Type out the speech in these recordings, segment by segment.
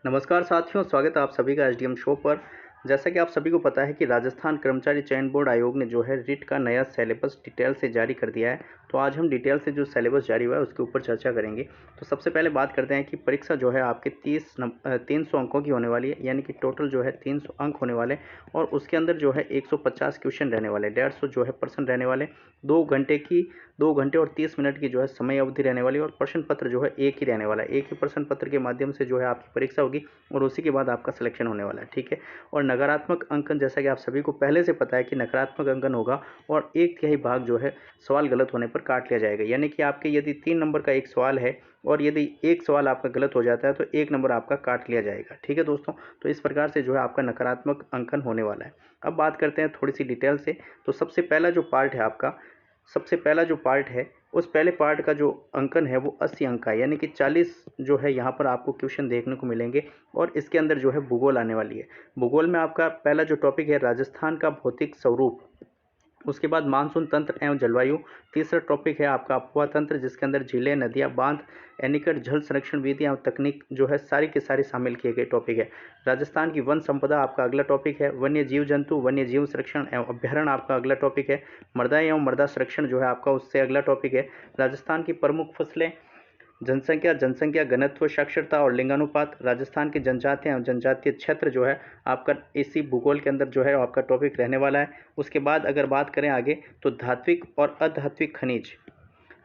नमस्कार साथियों, स्वागत है आप सभी का एसडीएम शो पर। जैसा कि आप सभी को पता है कि राजस्थान कर्मचारी चयन बोर्ड आयोग ने जो है रिट का नया सिलेबस डिटेल से जारी कर दिया है। तो आज हम डिटेल से जो सिलेबस जारी हुआ है उसके ऊपर चर्चा करेंगे। तो सबसे पहले बात करते हैं कि परीक्षा जो है आपके 300 अंकों की होने वाली है, यानी कि टोटल जो है 300 अंक होने वाले और उसके अंदर जो है 150 क्वेश्चन रहने वाले, 150 जो है प्रश्न रहने वाले, 2 घंटे और 30 मिनट की जो है समय अवधि रहने वाली और प्रश्न पत्र जो है एक ही रहने वाला है। एक ही प्रश्न पत्र के माध्यम से जो है आपकी परीक्षा होगी और उसी के बाद आपका सिलेक्शन होने वाला है, ठीक है। और नकारात्मक अंकन, जैसा कि आप सभी को पहले से पता है कि नकारात्मक अंकन होगा और 1/3 भाग जो है सवाल गलत होने पर काट लिया जाएगा। यानी कि आपके यदि 3 नंबर का एक सवाल है और यदि एक सवाल आपका गलत हो जाता है तो 1 नंबर आपका काट लिया जाएगा, ठीक है दोस्तों। तो इस प्रकार से जो है आपका नकारात्मक अंकन होने वाला है। अब बात करते हैं थोड़ी सी डिटेल से। तो सबसे पहला जो पार्ट है उस पहले पार्ट का जो अंकन है वो 80 अंक का है, यानी कि 40 जो है यहाँ पर आपको क्वेश्चन देखने को मिलेंगे और इसके अंदर जो है भूगोल आने वाली है। भूगोल में आपका पहला जो टॉपिक है राजस्थान का भौतिक स्वरूप, उसके बाद मानसून तंत्र एवं जलवायु, तीसरा टॉपिक है आपका अफवाह तंत्र जिसके अंदर झीलें, नदियां, बांध, एनीकट, जल संरक्षण विधि एवं तकनीक जो है सारी के सारे शामिल किए गए टॉपिक है। राजस्थान की वन संपदा आपका अगला टॉपिक है। वन्य जीव जंतु, वन्य जीव संरक्षण एवं अभ्यारण्य आपका अगला टॉपिक है। मृदा एवं मृदा संरक्षण जो है आपका उससे अगला टॉपिक है। राजस्थान की प्रमुख फसलें, जनसंख्या घनत्व, साक्षरता और लिंगानुपात, राजस्थान की जनजातियाँ एवं जनजातीय क्षेत्र जो है आपका इसी भूगोल के अंदर जो है आपका टॉपिक रहने वाला है। उसके बाद अगर बात करें आगे तो धात्विक और अधात्विक खनिज,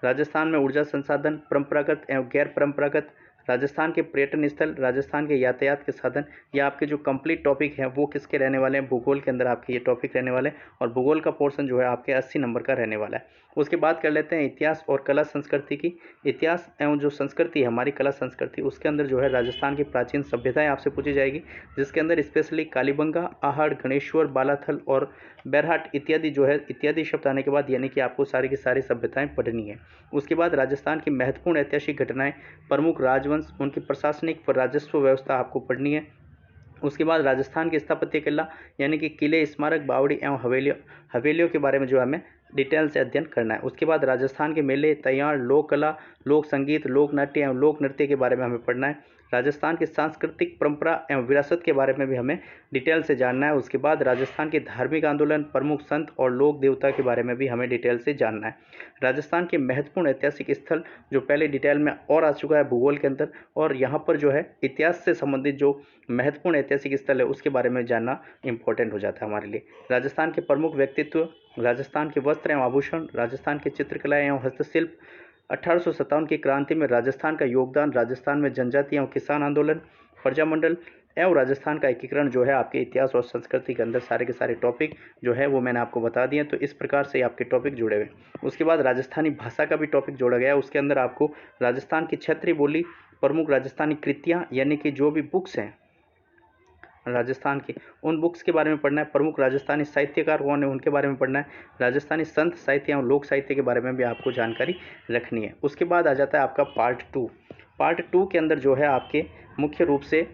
राजस्थान में ऊर्जा संसाधन, परंपरागत एवं गैर परंपरागत, राजस्थान के पर्यटन स्थल, राजस्थान के यातायात के साधन, ये आपके जो कंप्लीट टॉपिक हैं वो किसके रहने वाले हैं, भूगोल के अंदर आपके ये टॉपिक रहने वाले हैं और भूगोल का पोर्शन जो है आपके 80 नंबर का रहने वाला है। उसके बाद कर लेते हैं इतिहास और कला संस्कृति की। इतिहास एवं जो संस्कृति है हमारी कला संस्कृति, उसके अंदर जो है राजस्थान की प्राचीन सभ्यताएं आपसे पूछी जाएगी, जिसके अंदर स्पेशली कालीबंगा, आहड़, गणेश्वर, बालाथल और बैरहाट इत्यादि जो है इत्यादि शब्द आने के बाद यानी कि आपको सारी की सारी सभ्यताएं पढ़नी है। उसके बाद राजस्थान की महत्वपूर्ण ऐतिहासिक घटनाएं, प्रमुख राजवंश, उनकी प्रशासनिक व राजस्व व्यवस्था आपको पढ़नी है। उसके बाद राजस्थान की स्थापत्य कला यानी कि किले, स्मारक, बावड़ी एवं हवेलियों के बारे में जो हमें डिटेल से अध्ययन करना है। उसके बाद राजस्थान के मेले, त्योहार, लोक कला, लोक संगीत, लोक नाट्य एवं लोक नृत्य के बारे में हमें पढ़ना है। राजस्थान की सांस्कृतिक परंपरा एवं विरासत के बारे में भी हमें डिटेल से जानना है। उसके बाद राजस्थान के धार्मिक आंदोलन, प्रमुख संत और लोक देवता के बारे में भी हमें डिटेल से जानना है। राजस्थान के महत्वपूर्ण ऐतिहासिक स्थल जो पहले डिटेल में और आ चुका है भूगोल के अंदर, और यहाँ पर जो है इतिहास से संबंधित जो महत्वपूर्ण ऐतिहासिक स्थल है उसके बारे में जानना इंपॉर्टेंट हो जाता है हमारे लिए। राजस्थान के प्रमुख व्यक्तित्व, राजस्थान के वस्त्र एवं आभूषण, राजस्थान की चित्रकला एवं हस्तशिल्प, 1857 की क्रांति में राजस्थान का योगदान, राजस्थान में जनजाति एवं किसान आंदोलन, प्रजामंडल एवं राजस्थान का एकीकरण जो है आपके इतिहास और संस्कृति के अंदर सारे के सारे टॉपिक जो है वो मैंने आपको बता दिए। तो इस प्रकार से आपके टॉपिक जुड़े हुए। उसके बाद राजस्थानी भाषा का भी टॉपिक जोड़ा गया है। उसके अंदर आपको राजस्थान की क्षेत्रीय बोली, प्रमुख राजस्थानी कृतियाँ यानी कि जो भी बुक्स हैं राजस्थान की, उन बुक्स के बारे में पढ़ना है। प्रमुख राजस्थानी साहित्यकार कौन है उनके बारे में पढ़ना है। राजस्थानी संत साहित्य एवं लोक साहित्य के बारे में भी आपको जानकारी रखनी है। उसके बाद आ जाता है आपका पार्ट टू के अंदर जो है आपके मुख्य रूप से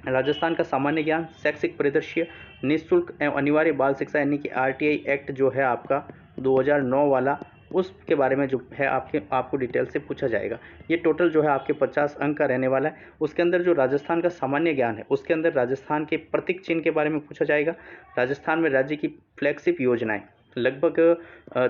राजस्थान का सामान्य ज्ञान, शैक्षिक परिदृश्य, निःशुल्क एवं अनिवार्य बाल शिक्षा यानी कि आरटीआई एक्ट जो है आपका 2009 वाला, उसके बारे में जो है आपको डिटेल से पूछा जाएगा। ये टोटल जो है आपके 50 अंक का रहने वाला है। उसके अंदर जो राजस्थान का सामान्य ज्ञान है उसके अंदर राजस्थान के प्रतीक चिन्ह के बारे में पूछा जाएगा। राजस्थान में राज्य की फ्लैगशिप योजनाएं, लगभग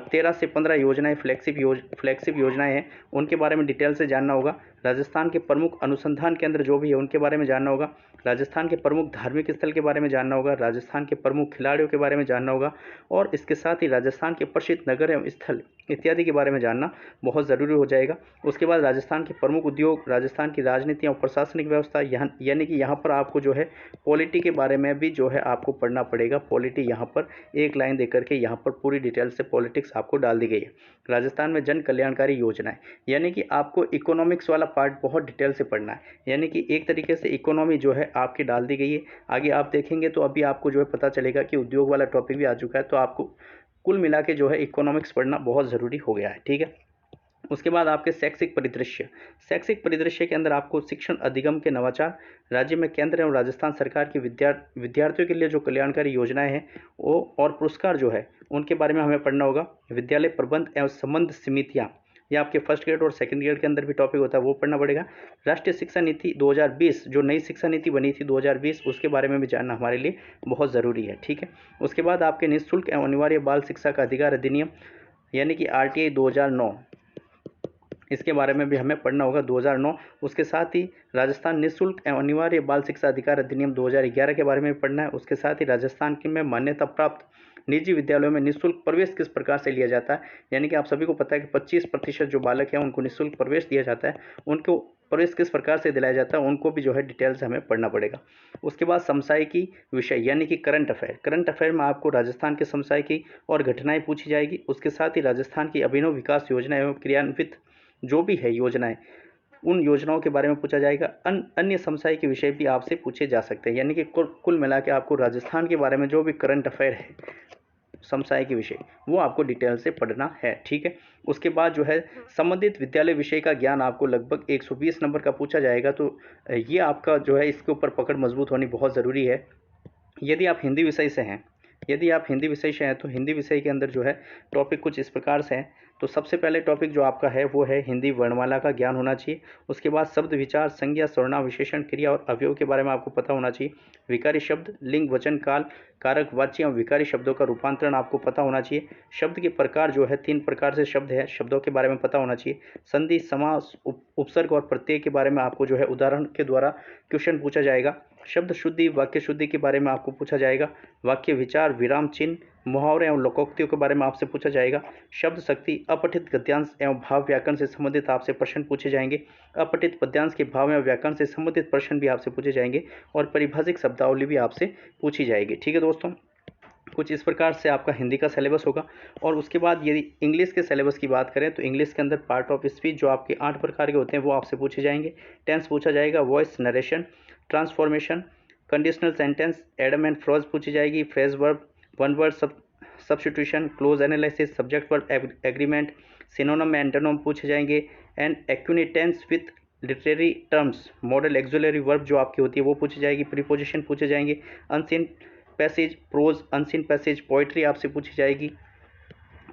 13 से 15 योजनाएं फ्लैगशिप योजनाएं हैं, उनके बारे में डिटेल से जानना होगा। राजस्थान के प्रमुख अनुसंधान केंद्र जो भी है उनके बारे में जानना होगा। राजस्थान के प्रमुख धार्मिक स्थल के बारे में जानना होगा। राजस्थान के प्रमुख खिलाड़ियों के बारे में जानना होगा और इसके साथ ही राजस्थान के प्रसिद्ध नगर एवं स्थल इत्यादि के बारे में जानना बहुत ज़रूरी हो जाएगा। उसके बाद राजस्थान के प्रमुख उद्योग, राजस्थान की राजनीति और प्रशासनिक व्यवस्था, यानी कि यहाँ पर आपको जो है पॉलिटी के बारे में भी जो है आपको पढ़ना पड़ेगा। पॉलिटी यहाँ पर एक लाइन देकर के यहाँ पर पूरी डिटेल से पॉलिटिक्स आपको डाल दी गई है। राजस्थान में जन कल्याणकारी योजनाएं, यानी कि आपको इकोनॉमिक्स वाला पार्ट बहुत डिटेल से पढ़ना है, यानी कि एक तरीके से इकोनॉमी जो है आपकी डाल दी गई है। आगे आप देखेंगे तो अभी आपको जो है पता चलेगा कि उद्योग वाला टॉपिक भी आ चुका है। तो आपको कुल मिला के जो है इकोनॉमिक्स पढ़ना बहुत ज़रूरी हो गया है, ठीक है। उसके बाद आपके शैक्षिक परिदृश्य के अंदर आपको शिक्षण अधिगम के नवाचार, राज्य में केंद्र एवं राजस्थान सरकार की विद्यार्थियों के लिए जो कल्याणकारी योजनाएं हैं वो और पुरस्कार जो है उनके बारे में हमें पढ़ना होगा। विद्यालय प्रबंध एवं संबंध समितियाँ, ये आपके फर्स्ट ग्रेड और सेकंड ग्रेड के अंदर भी टॉपिक होता है, वो पढ़ना पड़ेगा। राष्ट्रीय शिक्षा नीति 2020, जो नई शिक्षा नीति बनी थी 2020, उसके बारे में भी जानना हमारे लिए बहुत ज़रूरी है, ठीक है। उसके बाद आपके निःशुल्क एवं अनिवार्य बाल शिक्षा का अधिकार अधिनियम यानी कि RTI 2009, इसके बारे में भी हमें पढ़ना होगा 2009। उसके साथ ही राजस्थान निःशुल्क एवं अनिवार्य बाल शिक्षा अधिकार अधिनियम 2011 के बारे में पढ़ना है। उसके साथ ही राजस्थान की में मान्यता प्राप्त निजी विद्यालयों में निःशुल्क प्रवेश किस प्रकार से लिया जाता है, यानी कि आप सभी को पता है कि 25% जो बालक हैं उनको निःशुल्क प्रवेश दिया जाता है, उनको प्रवेश किस प्रकार से दिलाया जाता है उनको भी जो है डिटेल से हमें पढ़ना पड़ेगा। उसके बाद समसामयिकी विषय यानी कि करंट अफेयर में आपको राजस्थान के समसामयिकी और घटनाएं पूछी जाएगी। उसके साथ ही राजस्थान की अभिनव विकास योजना एवं क्रियान्वित जो भी है योजनाएं, उन योजनाओं के बारे में पूछा जाएगा। अन्य समसामयिक के विषय भी आपसे पूछे जा सकते हैं, यानी कि कुल मिला के आपको राजस्थान के बारे में जो भी करंट अफेयर है समसामयिक के विषय, वो आपको डिटेल से पढ़ना है, ठीक है। उसके बाद जो है संबंधित विद्यालय विषय का ज्ञान आपको लगभग 120 नंबर का पूछा जाएगा, तो ये आपका जो है इसके ऊपर पकड़ मजबूत होनी बहुत ज़रूरी है। यदि आप हिंदी विषय से हैं तो हिंदी विषय के अंदर जो है टॉपिक कुछ इस प्रकार से हैं। तो सबसे पहले टॉपिक जो आपका है वो है हिंदी वर्णमाला का ज्ञान होना चाहिए। उसके बाद शब्द विचार, संज्ञा, सर्वनाम, विशेषण, क्रिया और अवयव के बारे में आपको पता होना चाहिए। विकारी शब्द, लिंग, वचन, काल, कारक, वाच्य एवं विकारी शब्दों का रूपांतरण आपको पता होना चाहिए। शब्द के प्रकार जो है 3 प्रकार से शब्द है, शब्दों के बारे में पता होना चाहिए। संधि, समास, उपसर्ग और प्रत्यय के बारे में आपको जो है उदाहरण के द्वारा क्वेश्चन पूछा जाएगा। शब्द शुद्धि, वाक्य शुद्धि के बारे में आपको पूछा जाएगा। वाक्य विचार, विराम चिन्ह, मुहावरे एवं लोकोक्तियों के बारे में आपसे पूछा जाएगा। शब्द शक्ति, अपठित गद्यांश एवं भाव व्याकरण से संबंधित आपसे प्रश्न पूछे जाएंगे। अपठित पद्यांश के भाव एवं व्याकरण से संबंधित प्रश्न भी आपसे पूछे जाएंगे और परिभाषिक शब्दावली भी आपसे पूछी जाएगी, ठीक है दोस्तों। कुछ इस प्रकार से आपका हिंदी का सिलेबस होगा। और उसके बाद यदि इंग्लिश के सिलेबस की बात करें तो इंग्लिश के अंदर पार्ट ऑफ स्पीच जो आपके 8 प्रकार के होते हैं वो आपसे पूछे जाएंगे। टेंस पूछा जाएगा, voice, narration, transformation, conditional sentence, idiom and phrase पूछी जाएगी, phrase verb, one word substitution, cloze analysis, subject verb agreement, synonym antonym पूछे जाएंगे, and acquaintance with literary terms, modal auxiliary verb जो आपकी होती है वो पूछी जाएगी, प्रीपोजिशन पूछे जाएंगे, unseen passage, prose, unseen passage, poetry आपसे पूछी जाएगी,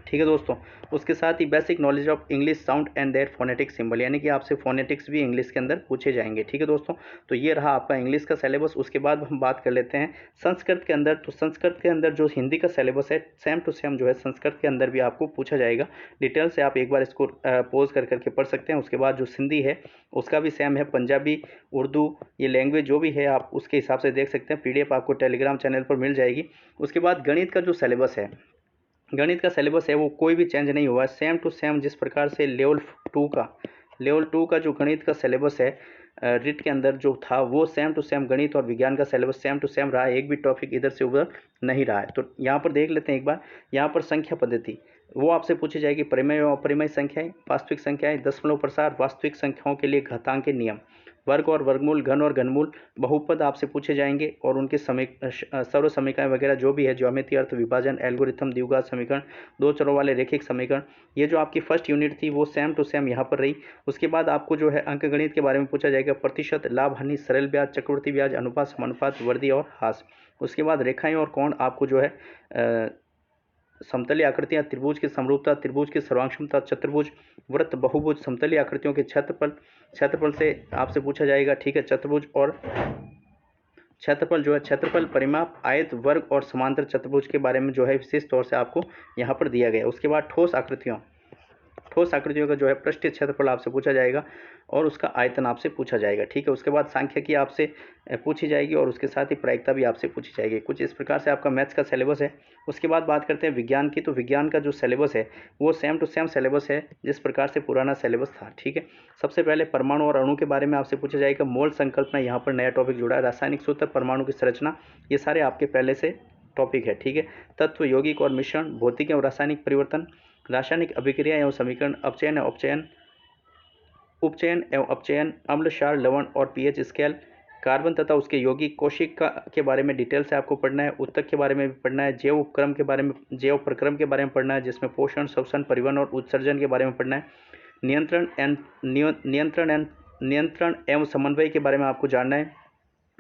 ठीक है दोस्तों। उसके साथ ही basic knowledge of English sound and their phonetic symbol, यानी कि आपसे फोनेटिक्स भी इंग्लिश के अंदर पूछे जाएंगे, ठीक है दोस्तों। तो ये रहा आपका इंग्लिश का सिलेबस। उसके बाद हम बात कर लेते हैं संस्कृत के अंदर। तो संस्कृत के अंदर जो हिंदी का सिलेबस है सेम टू सेम जो है संस्कृत के अंदर भी आपको पूछा जाएगा। डिटेल से आप एक बार इसको पोज कर करके पढ़ सकते हैं। उसके बाद जो सिंधी है उसका भी सेम है, पंजाबी, उर्दू, ये लैंग्वेज जो भी है आप उसके हिसाब से देख सकते हैं। PDF आपको टेलीग्राम चैनल पर मिल जाएगी। उसके बाद गणित का जो सिलेबस है, गणित का सिलेबस है वो कोई भी चेंज नहीं हुआ है, सेम टू सेम जिस प्रकार से लेवल 2 का जो गणित का सिलेबस है रिट के अंदर जो था वो सेम टू सेम गणित और विज्ञान का सिलेबस सेम टू सेम रहा है, एक भी टॉपिक इधर से उधर नहीं रहा है। तो यहाँ पर देख लेते हैं एक बार। यहाँ पर संख्या पद्धति वो आपसे पूछी जाएगी, परिमेय और अपरिमेय संख्याएं, वास्तविक संख्याएं, दशमलव प्रसार, वास्तविक संख्याओं के लिए घातांक के नियम, वर्ग और वर्गमूल, घन और घनमूल, बहुपद आपसे पूछे जाएंगे और उनके सर्व समीकरण वगैरह जो भी है, ज्योमेट्री, अर्थ, विभाजन, एल्गोरिथम, द्विघात समीकरण, दो चरों वाले रैखिक समीकरण, ये जो आपकी फर्स्ट यूनिट थी वो सेम टू सेम यहाँ पर रही। उसके बाद आपको जो है अंकगणित के बारे में पूछा जाएगा, प्रतिशत, लाभ हानि, सरल ब्याज, चक्रवृद्धि ब्याज, अनुपात, समानुपात, वर्दी और हास। उसके बाद रेखाएं और कोण आपको जो है समतलीय आकृतियां, त्रिभुज की समरूपता, त्रिभुज की सर्वांगक्षमता, चतुर्भुज, वृत्त, बहुभुज, समतलीय आकृतियों के क्षेत्रफल से आपसे पूछा जाएगा, ठीक है। चतुर्भुज और क्षेत्रफल जो है क्षेत्रफल, परिमाप, आयत, वर्ग और समांतर चतुर्भुज के बारे में जो है विशेष तौर से आपको यहाँ पर दिया गया है। उसके बाद ठोस आकृतियों का जो है पृष्ठीय क्षेत्रफल आपसे पूछा जाएगा और उसका आयतन आपसे पूछा जाएगा, ठीक है। उसके बाद सांख्यिकी आपसे पूछी जाएगी और उसके साथ ही प्रायिकता भी आपसे पूछी जाएगी। कुछ इस प्रकार से आपका मैथ्स का सिलेबस है। उसके बाद बात करते हैं विज्ञान की। तो विज्ञान का जो सिलेबस है वो सेम टू सेम सिलेबस है जिस प्रकार से पुराना सिलेबस था, ठीक है। सबसे पहले परमाणु और अणु के बारे में आपसे पूछा जाएगा, मोल संकल्पना, यहाँ पर नया टॉपिक जुड़ा है, रासायनिक सूत्र, परमाणु की संरचना, ये सारे आपके पहले से टॉपिक है, ठीक है। तत्व, यौगिक और मिश्रण, भौतिक एवं रासायनिक परिवर्तन, रासायनिक अभिक्रिया एवं समीकरण, अपचयन एवं अपचयन, उपचयन एवं अपचयन, अम्ल, क्षार, लवण और pH स्केल, कार्बन तथा उसके यौगिक, कोशिका के बारे में डिटेल से आपको पढ़ना है। ऊतक के बारे में भी पढ़ना है। जैव प्रक्रम के बारे में पढ़ना है जिसमें पोषण, श्वसन, परिवहन और उत्सर्जन के बारे में पढ़ना है। नियंत्रण एवं समन्वय के बारे में आपको जानना है।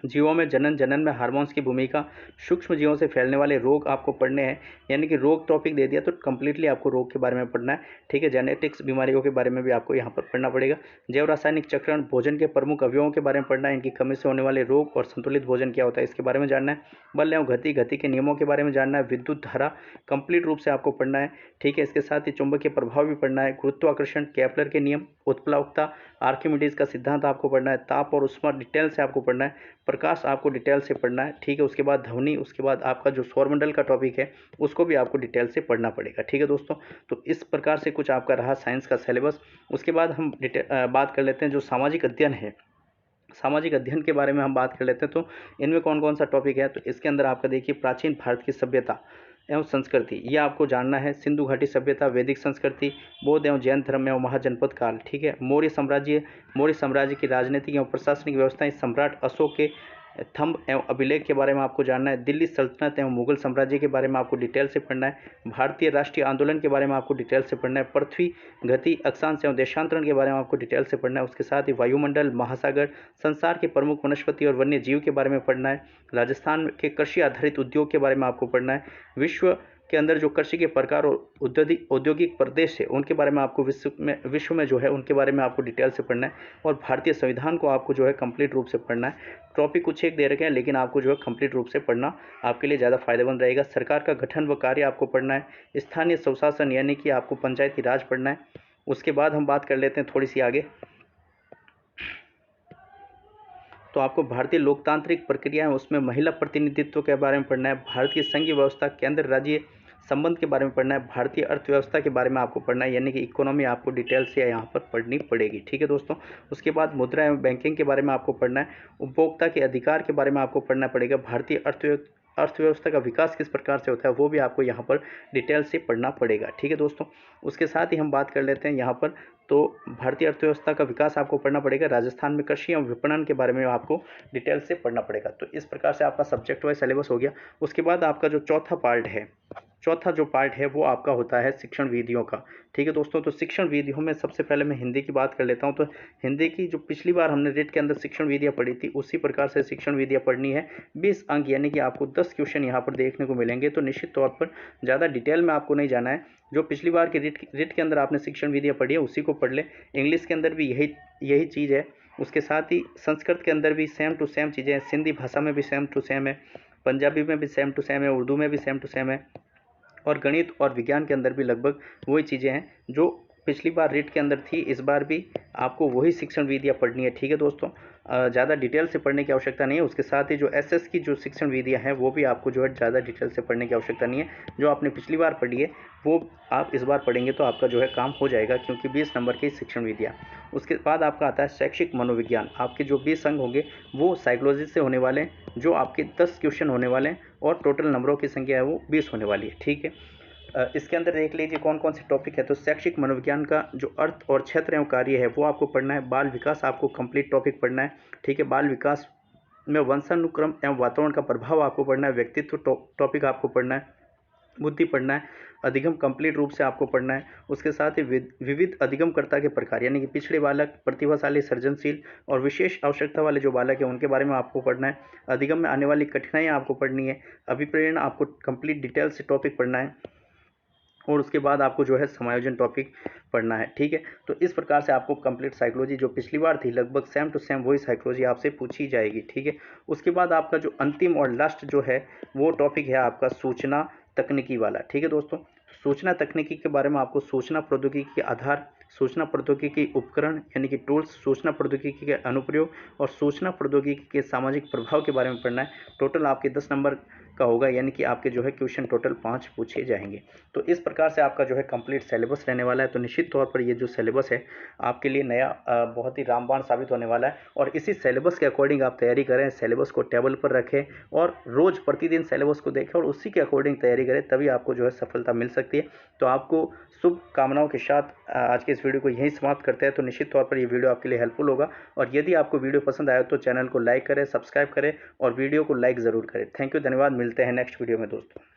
जीवों में जनन में हार्मोन्स की भूमिका, सूक्ष्म जीवों से फैलने वाले रोग आपको पढ़ने हैं, यानी कि रोग टॉपिक दे दिया तो कंप्लीटली आपको रोग के बारे में पढ़ना है। ठीक है, जेनेटिक्स बीमारियों के बारे में भी आपको यहाँ पर पढ़ना पड़ेगा। जैव रासायनिक चक्रण, भोजन के प्रमुख अवयवों के बारे में पढ़ना है, इनकी कमी से होने वाले रोग और संतुलित भोजन क्या होता है इसके बारे में जानना है। बल एवं गति के नियमों के बारे में जानना है। विद्युत धारा कंप्लीट रूप से आपको पढ़ना है। ठीक है, इसके साथ ही चुंबकीय प्रभाव भी पढ़ना है। गुरुत्वाकर्षण, केपलर के नियम, उत्प्लावकता, आर्किमिडीज का सिद्धांत आपको पढ़ना है। ताप और उष्मा डिटेल से आपको पढ़ना है। प्रकाश आपको डिटेल से पढ़ना है। ठीक है, उसके बाद ध्वनि, उसके बाद आपका जो सौरमंडल का टॉपिक है उसको भी आपको डिटेल से पढ़ना पड़ेगा। ठीक है दोस्तों, तो इस प्रकार से कुछ आपका रहा साइंस का सिलेबस। उसके बाद हम बात कर लेते हैं जो सामाजिक अध्ययन है। सामाजिक अध्ययन के बारे में हम बात कर लेते हैं, तो इनमें कौन कौन सा टॉपिक है। तो इसके अंदर आपका देखिए प्राचीन भारत की सभ्यता एवं संस्कृति, ये आपको जानना है। सिंधु घाटी सभ्यता, वैदिक संस्कृति, बौद्ध एवं जैन धर्म एवं महाजनपद काल। ठीक है, मौर्य साम्राज्य की राजनीतिक एवं प्रशासनिक व्यवस्थाएं, सम्राट अशोक के थंब एवं अभिलेख के बारे में आपको जानना है। दिल्ली सल्तनत एवं मुगल साम्राज्य के बारे में आपको डिटेल से पढ़ना है। भारतीय राष्ट्रीय आंदोलन के बारे में आपको डिटेल से पढ़ना है। पृथ्वी गति, अक्षांश एवं देशांतरण के बारे में आपको डिटेल से पढ़ना है। उसके साथ ही वायुमंडल, महासागर, संसार के प्रमुख वनस्पति और वन्य जीव के बारे में पढ़ना है। राजस्थान के कृषि आधारित उद्योग के बारे में आपको पढ़ना है। विश्व के अंदर जो कृषि के प्रकार और औद्योगिक प्रदेश है उनके बारे में आपको विश्व में जो है उनके बारे में आपको डिटेल से पढ़ना है। और भारतीय संविधान को आपको जो है कंप्लीट रूप से पढ़ना है। टॉपिक कुछ एक दे रखे हैं, लेकिन आपको जो है कंप्लीट रूप से पढ़ना आपके लिए ज़्यादा फायदेमंद रहेगा। सरकार का गठन व कार्य आपको पढ़ना है। स्थानीय स्वशासन यानी कि आपको पंचायती राज पढ़ना है। उसके बाद हम बात कर लेते हैं थोड़ी सी आगे, तो आपको भारतीय लोकतांत्रिक प्रक्रिया है उसमें महिला प्रतिनिधित्व के बारे में पढ़ना है। भारत की संघीय व्यवस्था, केंद्र राज्य संबंध के बारे में पढ़ना है। भारतीय अर्थव्यवस्था के बारे में आपको पढ़ना है, यानी कि इकोनॉमी आपको डिटेल से यहाँ पर पढ़नी पड़ेगी। ठीक है दोस्तों, उसके बाद मुद्रा एवं बैंकिंग के बारे में आपको पढ़ना है। उपभोक्ता के अधिकार के बारे में आपको पढ़ना पड़ेगा। भारतीय अर्थव्यवस्था का विकास किस प्रकार से होता है वो भी आपको यहाँ पर डिटेल से पढ़ना पड़ेगा। ठीक है दोस्तों, उसके साथ ही हम बात कर लेते हैं यहाँ पर, तो भारतीय अर्थव्यवस्था का विकास आपको पढ़ना पड़ेगा। राजस्थान में कृषि एवं विपणन के बारे में आपको डिटेल से पढ़ना पड़ेगा। तो इस प्रकार से आपका सब्जेक्ट वाइज सिलेबस हो गया। उसके बाद आपका जो चौथा जो पार्ट है वो आपका होता है शिक्षण विधियों का। ठीक है दोस्तों, तो शिक्षण विधियों में सबसे पहले मैं हिंदी की बात कर लेता हूं। तो हिंदी की जो पिछली बार हमने रेट के अंदर शिक्षण विधियां पढ़ी थी उसी प्रकार से शिक्षण विधियां पढ़नी है। 20 अंक यानी कि आपको 10 क्वेश्चन यहाँ पर देखने को मिलेंगे। तो निश्चित तौर पर ज़्यादा डिटेल में आपको नहीं जाना है। जो पिछली बार की रेट के अंदर आपने शिक्षण विधियां पढ़ी है उसी को पढ़ ले। इंग्लिश के अंदर भी यही चीज़ है। उसके साथ ही संस्कृत के अंदर भी सेम टू सेम चीज़ें हैं। सिंधी भाषा में भी सेम टू सेम है। पंजाबी में भी सेम टू सेम है। उर्दू में भी सेम टू सेम है। और गणित और विज्ञान के अंदर भी लगभग वही चीज़ें हैं जो पिछली बार रेट के अंदर थी। इस बार भी आपको वही शिक्षण विधियाँ पढ़नी है। ठीक है दोस्तों, ज़्यादा डिटेल से पढ़ने की आवश्यकता नहीं है। उसके साथ ही जो एसएस की जो शिक्षण विधियाँ हैं वो भी आपको जो है ज़्यादा डिटेल से पढ़ने की आवश्यकता नहीं है। जो आपने पिछली बार पढ़ी है वो आप इस बार पढ़ेंगे तो आपका जो है काम हो जाएगा, क्योंकि 20 नंबर की शिक्षण विधियाँ। उसके बाद आपका आता है शैक्षिक मनोविज्ञान। आपके जो 20 अंक होंगे वो साइकोलॉजी से होने वाले हैं, जो आपके 10 क्वेश्चन होने वाले हैं और टोटल नंबरों की संख्या है वो 20 होने वाली है। ठीक है, इसके अंदर देख लीजिए कौन कौन से टॉपिक है। तो शैक्षिक मनोविज्ञान का जो अर्थ और क्षेत्र एवं कार्य है वो आपको पढ़ना है। बाल विकास आपको कंप्लीट टॉपिक पढ़ना है। ठीक है, बाल विकास में वंशानुक्रम एवं वातावरण का प्रभाव आपको पढ़ना है। व्यक्तित्व टॉपिक आपको पढ़ना है। बुद्धि पढ़ना है। अधिगम कंप्लीट रूप से आपको पढ़ना है। उसके साथ ही विविध अधिगमकर्ता के प्रकार, यानी कि पिछड़े बालक, प्रतिभाशाली, सृजनशील और विशेष आवश्यकता वाले जो बालक हैं उनके बारे में आपको पढ़ना है। अधिगम में आने वाली कठिनाइयाँ आपको पढ़नी है। अभिप्रेरण आपको कंप्लीट डिटेल से टॉपिक पढ़ना है। और उसके बाद आपको जो है समायोजन टॉपिक पढ़ना है। ठीक है, तो इस प्रकार से आपको कंप्लीट साइकोलॉजी जो पिछली बार थी लगभग सेम टू सेम वही साइकोलॉजी आपसे पूछी जाएगी। ठीक है, उसके बाद आपका जो अंतिम और लास्ट जो है वो टॉपिक है आपका सूचना तकनीकी वाला। ठीक है दोस्तों, सूचना तकनीकी के बारे में आपको सूचना प्रौद्योगिकी के आधार, सूचना प्रौद्योगिकी उपकरण यानी कि टूल्स, सूचना प्रौद्योगिकी के अनुप्रयोग और सूचना प्रौद्योगिकी के सामाजिक प्रभाव के बारे में पढ़ना है। टोटल आपके 10 नंबर का होगा, यानी कि आपके जो है क्वेश्चन टोटल 5 पूछे जाएंगे। तो इस प्रकार से आपका जो है कंप्लीट सिलेबस रहने वाला है। तो निश्चित तौर पर ये जो सिलेबस है आपके लिए नया बहुत ही रामबाण साबित होने वाला है। और इसी सिलेबस के अकॉर्डिंग आप तैयारी करें, सिलेबस को टेबल पर रखें और रोज़ प्रतिदिन सिलेबस को देखें और उसी के अकॉर्डिंग तैयारी करें, तभी आपको जो है सफलता मिल सकती है। तो आपको शुभ कामनाओं के साथ आज के इस वीडियो को यहीं समाप्त करते हैं। तो निश्चित तौर पर ये वीडियो आपके लिए हेल्पफुल होगा। और यदि आपको वीडियो पसंद आया तो चैनल को लाइक करें, सब्सक्राइब करें और वीडियो को लाइक ज़रूर करें। थैंक यू, धन्यवाद। मिलते हैं नेक्स्ट वीडियो में दोस्तों।